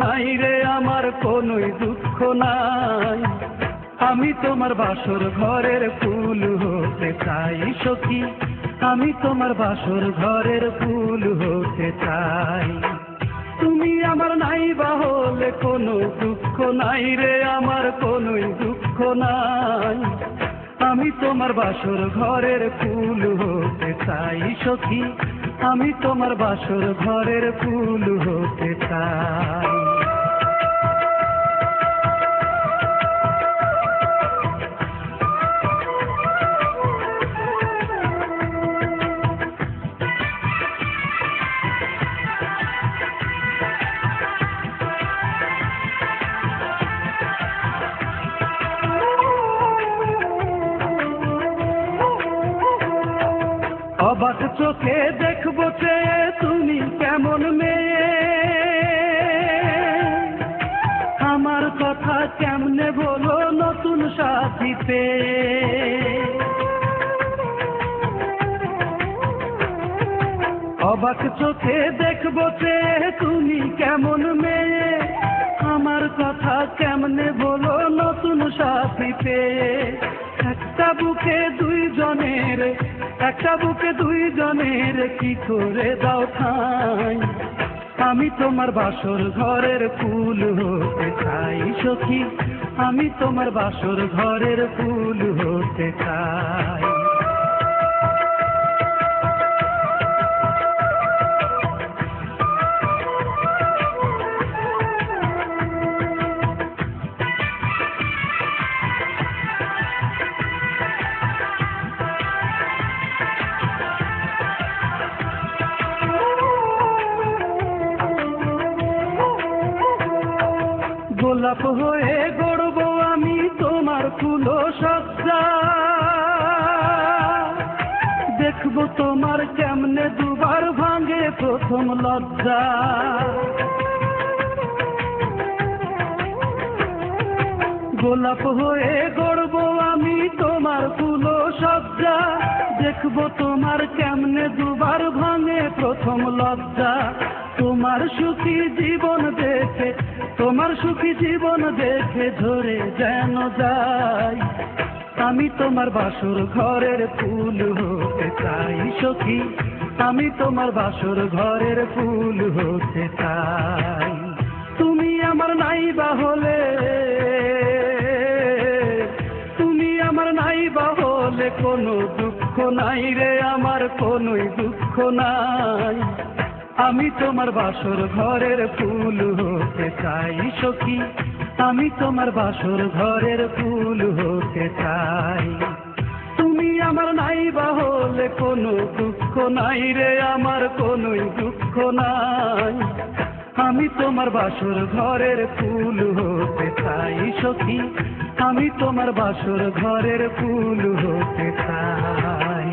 নাই রে আমার কোনোই দুঃখ নাই। আমি তোমার বাসর ঘরের ফুল হতে চাই সখী, আমি তোমার বাসর ঘরের ফুল হতে চাই। তুমি আমার নাই বা হলে কোনো দুঃখ নাই রে আমার কোনোই দুঃখ নাই। আমি তোমার বাসর ঘরের ফুল হতে চাই সখী, আমি তোমার বাসর ঘরের ফুল হতে চাই। অবাক চোখে দেখবো চেয়ে তুমি কেমন মেয়ে, আমার কথা কেমনে বলো নতুন সাথীতে। অবাক চোখে দেখবো চেয়ে তুমি কেমন মেয়ে, আমার কথা কেমনে বলো নতুন সাথীতে। একটা বুকে দুইজনের, একটা বুকে দুইজনের কি করে দাও ঠাঁই। আমি তোমার বাসর ঘরের ফুল হতে চাই সখী, আমি তোমার বাসর ঘরের ফুল হতে চাই। গোলাপ হয়ে গড়বো আমি তোমার ফুল সজ্জা, দেখবো তোমার কেমনে দুবার ভাঙে প্রথম লজ্জা। গোলাপ হয়ে গড়বো আমি তোমার ফুল সজ্জা, দেখবো তোমার কেমনে দুবার ভাঙে প্রথম লজ্জা। তোমার সুখী জীবন দেখে, তোমার সুখী জীবন দেখে ধরে যেন যাই। আমি তোমার বাসর ঘরের ফুল হতে চাই সখী, আমি তোমার বাসর ঘরের ফুল হতে চাই। তুমি আমার নাই বা হলে, তুমি আমার নাই বা হলে কোনো দুঃখ নাই রে আমার কোনোই দুঃখ নাই। আমি তোমার বাসর ঘরের ফুল হতে চাই সখী, আমি তোমার বাসর ঘরের ফুল হতে চাই। তুমি আমার নাই বা হলে কোনো দুঃখ নাই রে আমার কোনোই দুঃখ নাই। আমি তোমার বাসর ঘরের ফুল হতে চাই সখী, আমি তোমার বাসর ঘরের ফুল হতে চাই।